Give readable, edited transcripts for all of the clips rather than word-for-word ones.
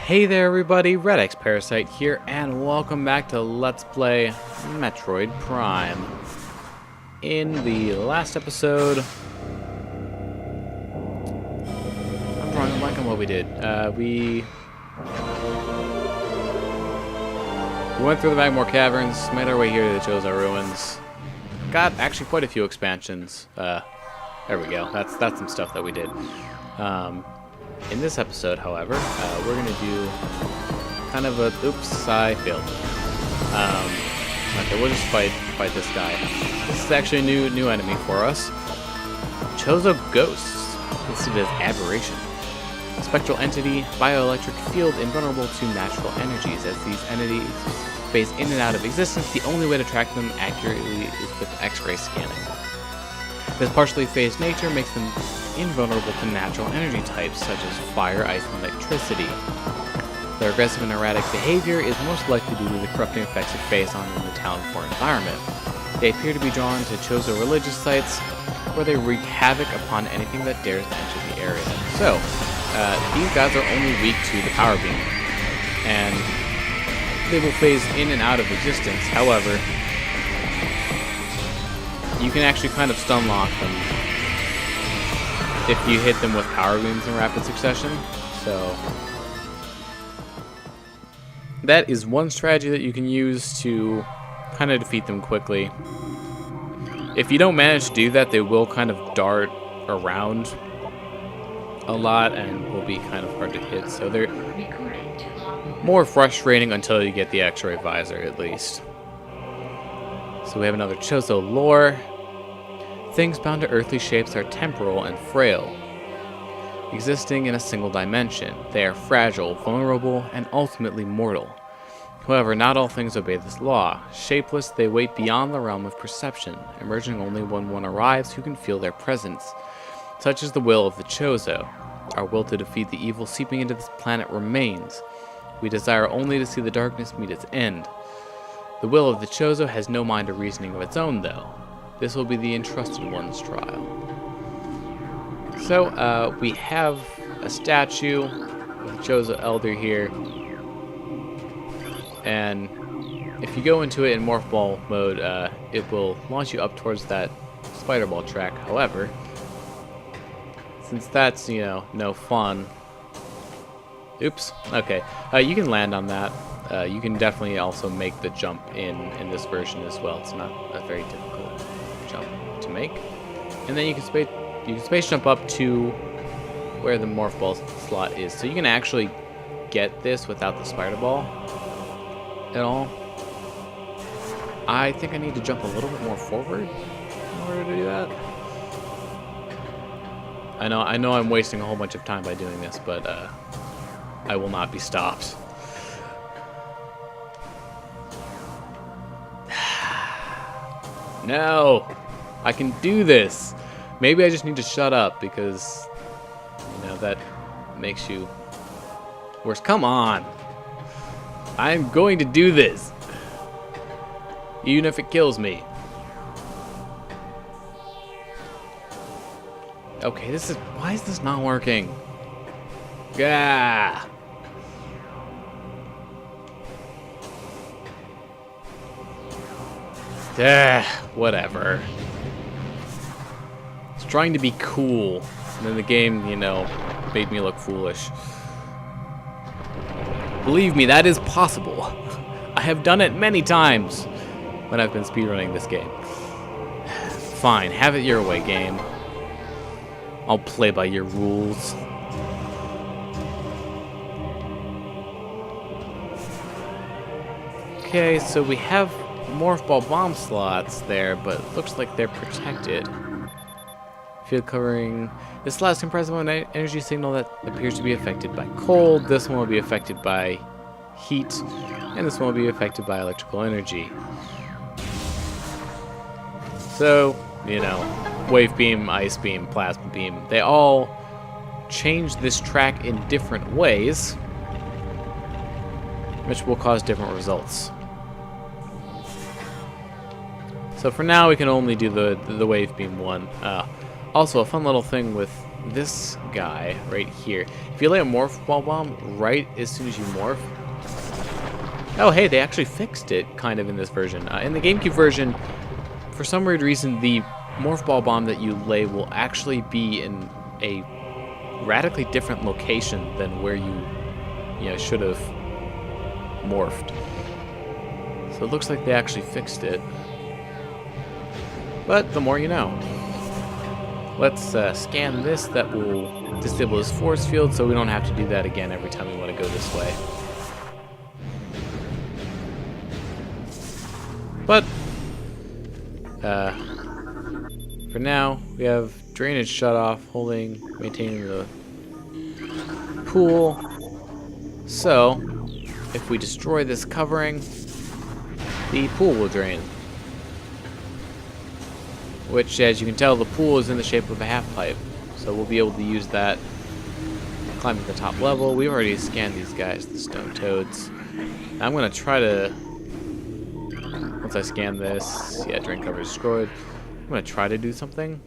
Hey there everybody, redxparasite here, and welcome back to Let's Play Metroid Prime. In the last episode, I'm drawing a blank on what we did. We went through the Magmore Caverns, made our way here to the Chozo Ruins. Got actually quite a few expansions. There we go, that's some stuff that we did. In this episode, however, we're going to do kind of a... Oops, I failed. Okay, we'll just fight this guy. This is actually a new enemy for us. Chozo Ghosts, listed as Aberration. Spectral entity, bioelectric field invulnerable to natural energies. As these entities phase in and out of existence, the only way to track them accurately is with X-ray scanning. This partially phased nature makes them invulnerable to natural energy types such as fire, ice, and electricity. Their aggressive and erratic behavior is most likely due to the corrupting effects it phase on in the town or environment. They appear to be drawn to Chozo religious sites where they wreak havoc upon anything that dares to enter the area. So, these guys are only weak to the power beam, and they will phase in and out of existence. However, you can actually kind of stun lock them if you hit them with power beams in rapid succession. So that is one strategy that you can use to kind of defeat them quickly. If you don't manage to do that, they will kind of dart around a lot and will be kind of hard to hit. So they're more frustrating until you get the X-ray visor, at least. So we have another Chozo lore. Things bound to earthly shapes are temporal and frail, existing in a single dimension. They are fragile, vulnerable, and ultimately mortal. However, not all things obey this law. Shapeless, they wait beyond the realm of perception, emerging only when one arrives who can feel their presence. Such is the will of the Chozo. Our will to defeat the evil seeping into this planet remains. We desire only to see the darkness meet its end. The will of the Chozo has no mind or reasoning of its own, though. This will be the Entrusted One's trial. So, we have a statue of the Chozo Elder here. And if you go into it in Morph Ball mode, it will launch you up towards that Spider Ball track. However, since that's, no fun... Oops. Okay. You can land on that. You can definitely also make the jump in this version as well. It's not a very difficult jump to make. And then you can space jump up to where the Morph Ball slot is. So you can actually get this without the Spider Ball at all. I think I need to jump a little bit more forward in order to do that. I know I'm wasting a whole bunch of time by doing this, but I will not be stopped. No! I can do this! Maybe I just need to shut up because, that makes you worse. Come on! I'm going to do this! Even if it kills me. Okay, why is this not working? Gah! Whatever. It's trying to be cool, and then the game, made me look foolish. Believe me, that is possible. I have done it many times when I've been speedrunning this game. Fine, have it your way, game. I'll play by your rules. Okay, so we have Morph Ball bomb slots there, but it looks like they're protected. Field covering. This last compresses an energy signal that appears to be affected by cold. This one will be affected by heat, and this one will be affected by electrical energy. So, wave beam, ice beam, plasma beam, they all change this track in different ways, which will cause different results. So for now, we can only do the wave beam one. Also, a fun little thing with this guy right here. If you lay a morph ball bomb right as soon as you morph. Oh, hey, they actually fixed it kind of in this version. In the GameCube version, for some weird reason, the morph ball bomb that you lay will actually be in a radically different location than where you should have morphed. So it looks like they actually fixed it. But the more you know. Let's scan this. That will disable this force field, so we don't have to do that again every time we want to go this way. But for now, we have drainage shut off, maintaining the pool. So if we destroy this covering, the pool will drain. Which, as you can tell, the pool is in the shape of a half pipe. So we'll be able to use that, climb to the top level. We've already scanned these guys, the stone toads. I'm going to try to, once I scan this, yeah, drain cover is destroyed. I'm going to try to do something,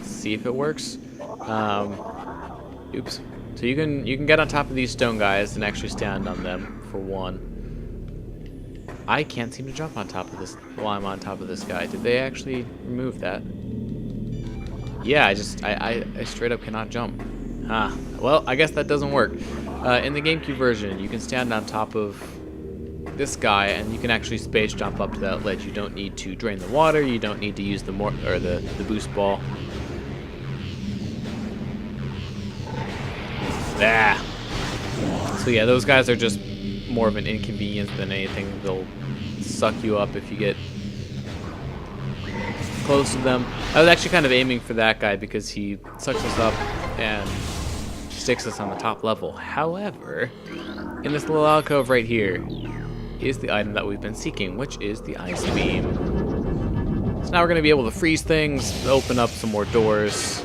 see if it works. Oops. So you can get on top of these stone guys and actually stand on them, for one. I can't seem to jump on top of this while I'm on top of this guy. Did they actually remove that? Yeah, I straight up cannot jump. Well, I guess that doesn't work. In the GameCube version, you can stand on top of this guy and you can actually space jump up to that ledge. You don't need to drain the water. You don't need to use the boost ball. So yeah, those guys are just more of an inconvenience than anything. They'll suck you up if you get close to them. I was actually kind of aiming for that guy because he sucks us up and sticks us on the top level. However, in this little alcove right here is the item that we've been seeking, which is the ice beam. So now we're going to be able to freeze things, open up some more doors.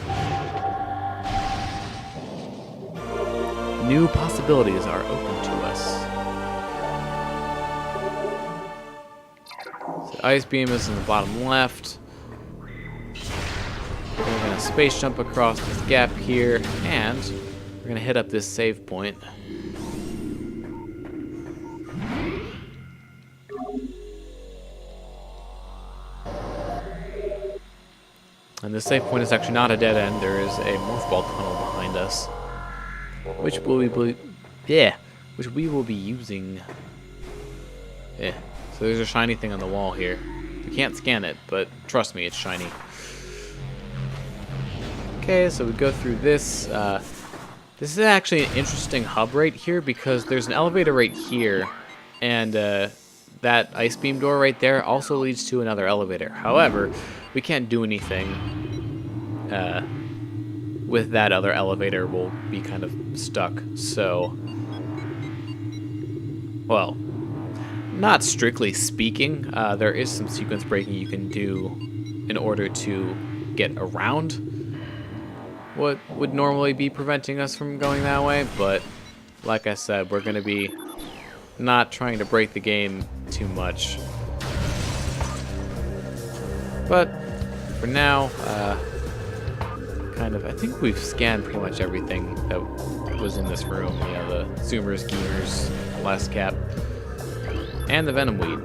New possibilities are open to us. So ice beam is in the bottom left. We're going to space jump across this gap here, and we're going to hit up this save point. And this save point is actually not a dead end. There is a morph ball tunnel behind us, which we will be using. So there's a shiny thing on the wall here. We can't scan it, but trust me, it's shiny. Okay, so we go through this. This is actually an interesting hub right here because there's an elevator right here, and that ice beam door right there also leads to another elevator. However, we can't do anything with that other elevator. We'll be kind of stuck. So, well, not strictly speaking, there is some sequence breaking you can do in order to get around what would normally be preventing us from going that way, but like I said, we're going to be not trying to break the game too much. But for now, I think we've scanned pretty much everything that was in this room. You know, the Zoomers, Geemers, Last Cap, and the Venom Weed.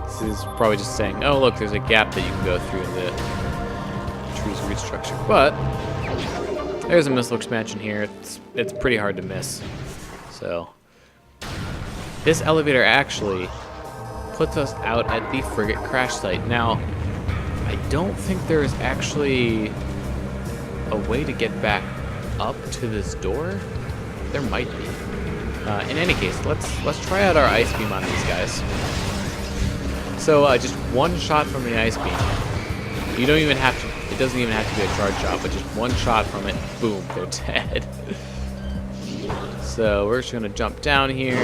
This is probably just saying, oh look, there's a gap that you can go through in the tree's root structure. But there's a missile expansion here. It's pretty hard to miss. So this elevator actually puts us out at the frigate crash site. Now, I don't think there is actually a way to get back up to this door. There might be. In any case, let's try out our ice beam on these guys. So just one shot from the ice beam. You don't even have to. It doesn't even have to be a charge shot, but just one shot from it, boom, they're dead. So we're just gonna jump down here.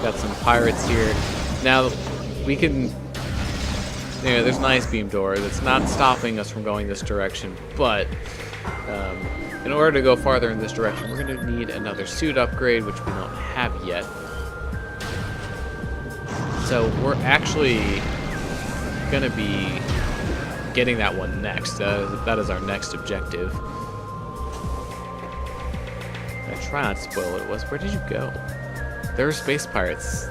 Got some pirates here. Now we can. There's an ice beam door that's not stopping us from going this direction, but in order to go farther in this direction, we're going to need another suit upgrade, which we don't have yet. So we're actually going to be getting that one next. That is our next objective. I try not to spoil what it was. Where did you go? There were space pirates,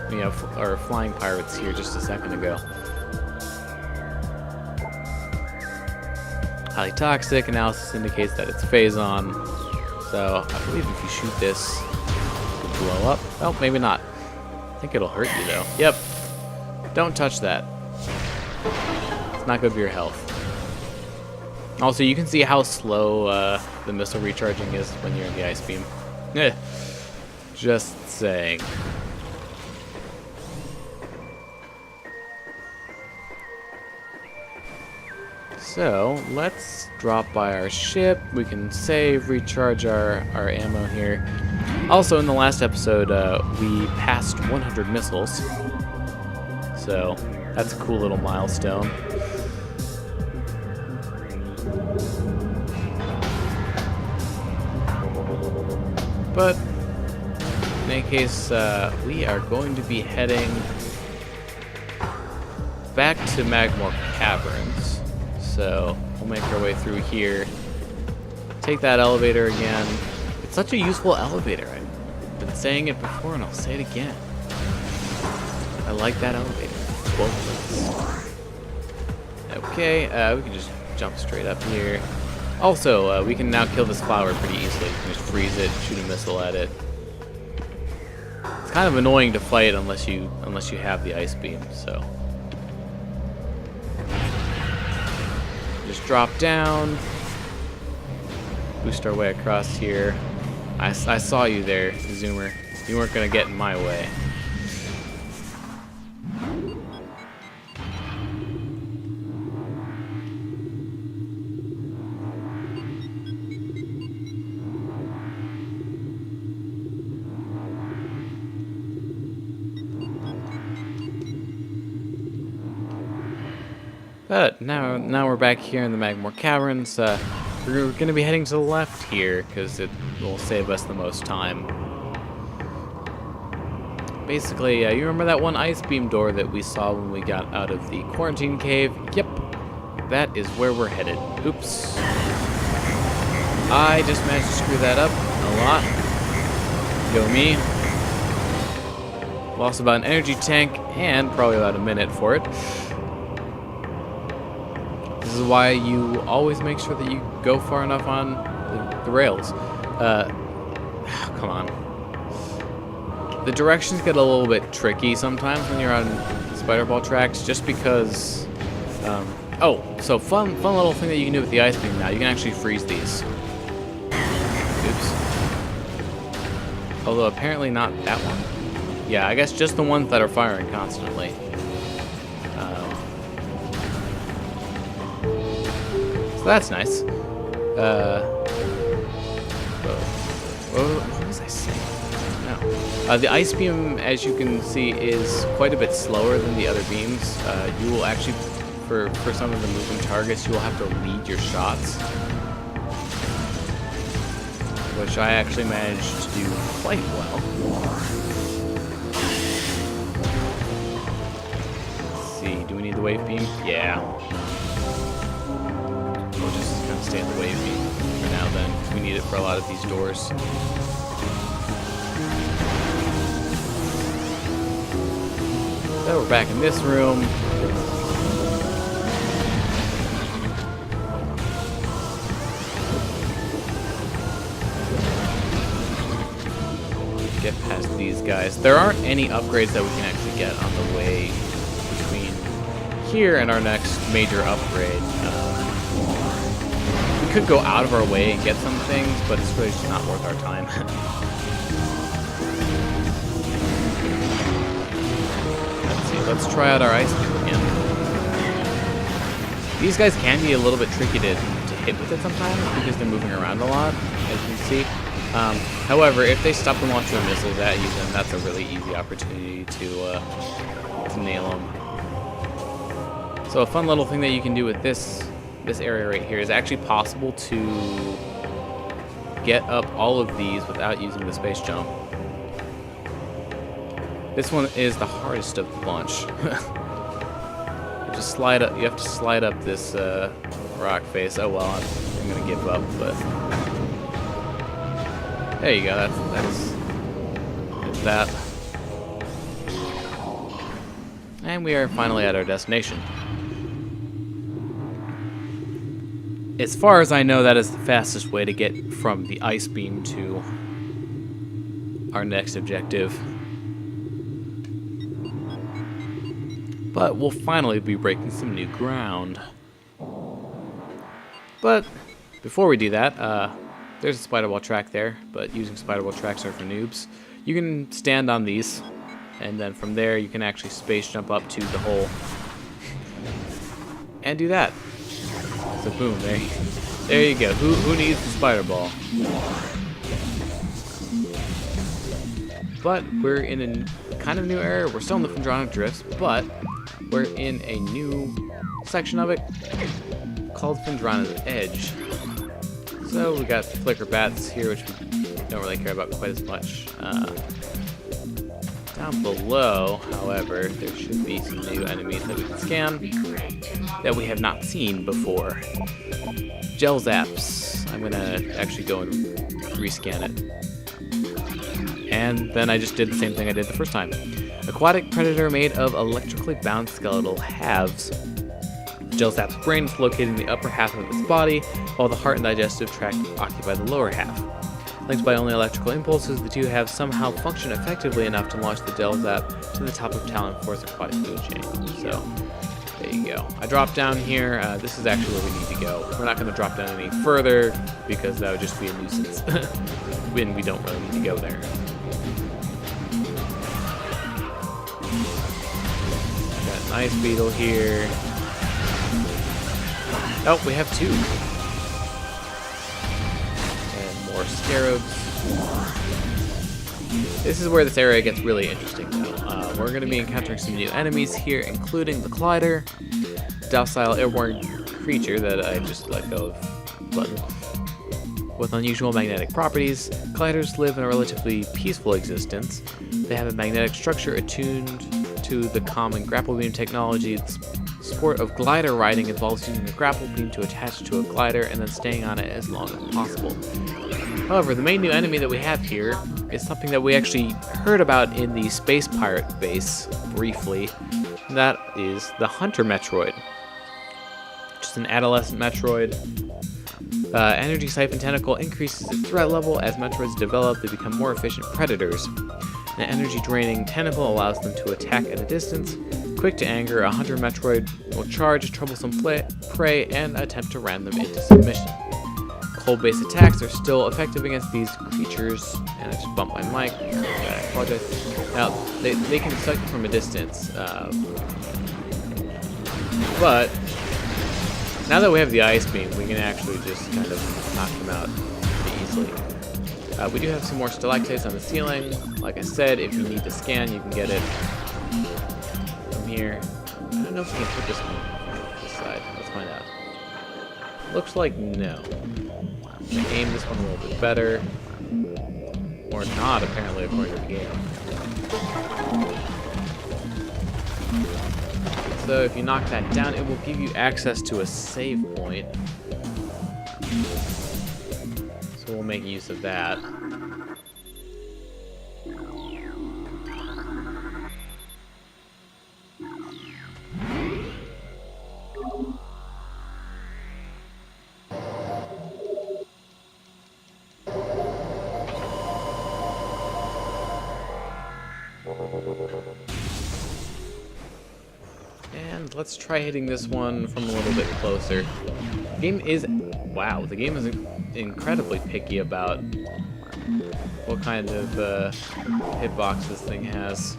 or flying pirates here just a second ago. Highly toxic. Analysis indicates that it's phase on. So I believe if you shoot this, it'll blow up. Oh, maybe not. I think it'll hurt you though. Yep. Don't touch that. It's not good for your health. Also, you can see how slow the missile recharging is when you're in the ice beam. Just saying. So, let's drop by our ship. We can save, recharge our ammo here. Also, in the last episode, we passed 100 missiles. So, that's a cool little milestone. But, in any case, we are going to be heading back to Magmore Caverns. So, we'll make our way through here. Take that elevator again. It's such a useful elevator. I've been saying it before and I'll say it again. I like that elevator. Both of us. Okay, we can just jump straight up here. Also, we can now kill this flower pretty easily. You can just freeze it, shoot a missile at it. It's kind of annoying to fight unless you have the ice beam, so. Just drop down. Boost our way across here. I saw you there, Zoomer. You weren't gonna get in my way. But now we're back here in the Magmore Caverns. We're going to be heading to the left here because it will save us the most time. Basically, you remember that one ice beam door that we saw when we got out of the quarantine cave? Yep, that is where we're headed. Oops. I just managed to screw that up a lot. Go me. Lost about an energy tank and probably about a minute for it. This is why you always make sure that you go far enough on the rails. Come on. The directions get a little bit tricky sometimes when you're on spider ball tracks, just because. Oh, so fun little thing that you can do with the ice beam now. You can actually freeze these. Oops. Although apparently not that one. Yeah, I guess just the ones that are firing constantly. So that's nice. What was I saying? No. The ice beam, as you can see, is quite a bit slower than the other beams. You will actually, for some of the moving targets, you will have to lead your shots, which I actually managed to do quite well. Let's see, do we need the wave beam? Yeah. We'll just kind of stay in the wave beam for now then, because we need it for a lot of these doors. So we're back in this room. Get past these guys. There aren't any upgrades that we can actually get on the way between here and our next major upgrade. We could go out of our way and get some things, but it's really just not worth our time. Let's see, let's try out our ice beam again. These guys can be a little bit tricky to hit with it sometimes because they're moving around a lot, as you can see. However, if they stop and launch their missiles at you, then that's a really easy opportunity to nail them. So a fun little thing that you can do with this area right here is actually possible to get up all of these without using the space jump. This one is the hardest of the bunch, which to slide up. You have to slide up this rock face. Oh well, I'm gonna give up. But there you go. That's that. And we are finally at our destination. As far as I know, that is the fastest way to get from the ice beam to our next objective. But we'll finally be breaking some new ground. But before we do that, there's a spider wall track there, but using spider wall tracks are for noobs. You can stand on these, and then from there you can actually space jump up to the hole and do that. So boom, there you go. Who needs the spider ball? But we're in a kind of new area. We're still in the Phendrana Drifts, but we're in a new section of it called Phendrana's Edge. So we got flicker bats here, which we don't really care about quite as much. Down below, however, there should be some new enemies that we can scan that we have not seen before. Gel Zaps. I'm gonna actually go and rescan it. And then I just did the same thing I did the first time. Aquatic predator made of electrically bound skeletal halves. Gel Zap's brain is located in the upper half of its body, while the heart and digestive tract occupy the lower half. Linked by only electrical impulses, the two halves somehow function effectively enough to launch the Gel Zap to the top of Talon 4's aquatic food chain. So, there you go. I dropped down here. This is actually where we need to go. We're not going to drop down any further, because that would just be a nuisance. When we don't really need to go there. Got an ice beetle here. Oh, we have two. And more scarabs. This is where this area gets really interesting, though. We're going to be encountering some new enemies here, including the Collider, docile airborne creature that I just let go of. But with unusual magnetic properties, Colliders live in a relatively peaceful existence. They have a magnetic structure attuned to the common grapple beam technology. The sport of glider riding involves using a grapple beam to attach to a glider and then staying on it as long as possible. However, the main new enemy that we have here is something that we actually heard about in the Space Pirate base briefly, and that is the Hunter Metroid. Just an adolescent Metroid. Energy Siphon Tentacle increases its threat level. As Metroids develop, they become more efficient predators. An energy draining tentacle allows them to attack at a distance. Quick to anger, a Hunter Metroid will charge troublesome prey and attempt to ram them into submission. Cold-based attacks are still effective against these creatures, and I just bumped my mic. I apologize. Now, they can suck you from a distance, but now that we have the ice beam, we can actually just kind of knock them out pretty easily. We do have some more stalactites on the ceiling. Like I said, if you need to scan, you can get it from here. I don't know if we can put this one on this side. Let's find out. Looks like no. I'm going to aim this one a little bit better. Or not, apparently, according to the game. So if you knock that down, it will give you access to a save point. So we'll make use of that. And let's try hitting this one from a little bit closer. The game is incredibly picky about what kind of hitbox this thing has.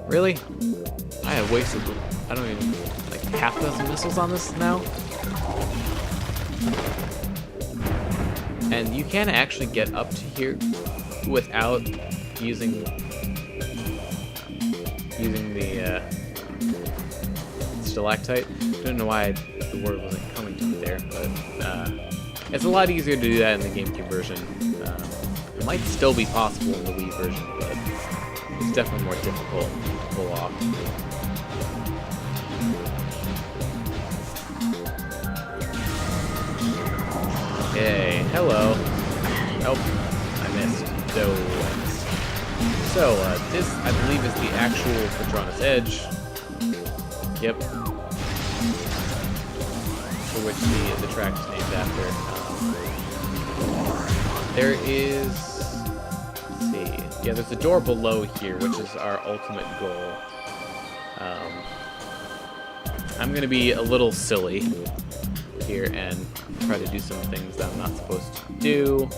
Really? I have wasted, I don't even, like half a dozen missiles on this now? And you can actually get up to here without using the stalactite. I don't know why the word wasn't coming to me there, but it's a lot easier to do that in the GameCube version. It might still be possible in the Wii version, but It's definitely more difficult to pull off. Okay, hello. Nope, I missed. So, this, I believe, is the actual Phendrana's Edge. Yep. For which the track is named after. There is... Let's see. Yeah, there's a door below here, which is our ultimate goal. I'm going to be a little silly here and try to do some things that I'm not supposed to do.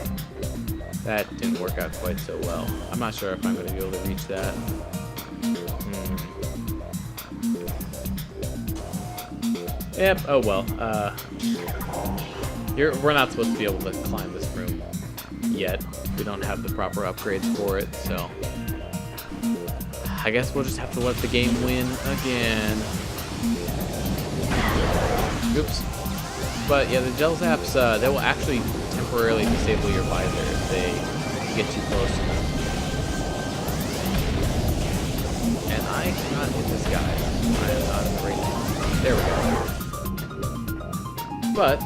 That didn't work out quite so well. I'm not sure if I'm going to be able to reach that. Yep, oh well. We're not supposed to be able to climb this room yet. We don't have the proper upgrades for it, so... I guess we'll just have to let the game win again. Oops. But yeah, the gel zaps, they will actually temporarily disable your visor if they get too close to them. And I cannot hit this guy. I am not in the right place. There we go. But,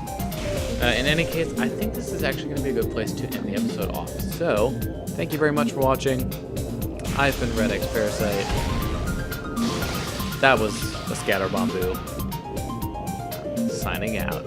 in any case, I think this is actually going to be a good place to end the episode off. So, thank you very much for watching. I've been redxparasite. That was a Scatter Bamboo. Signing out.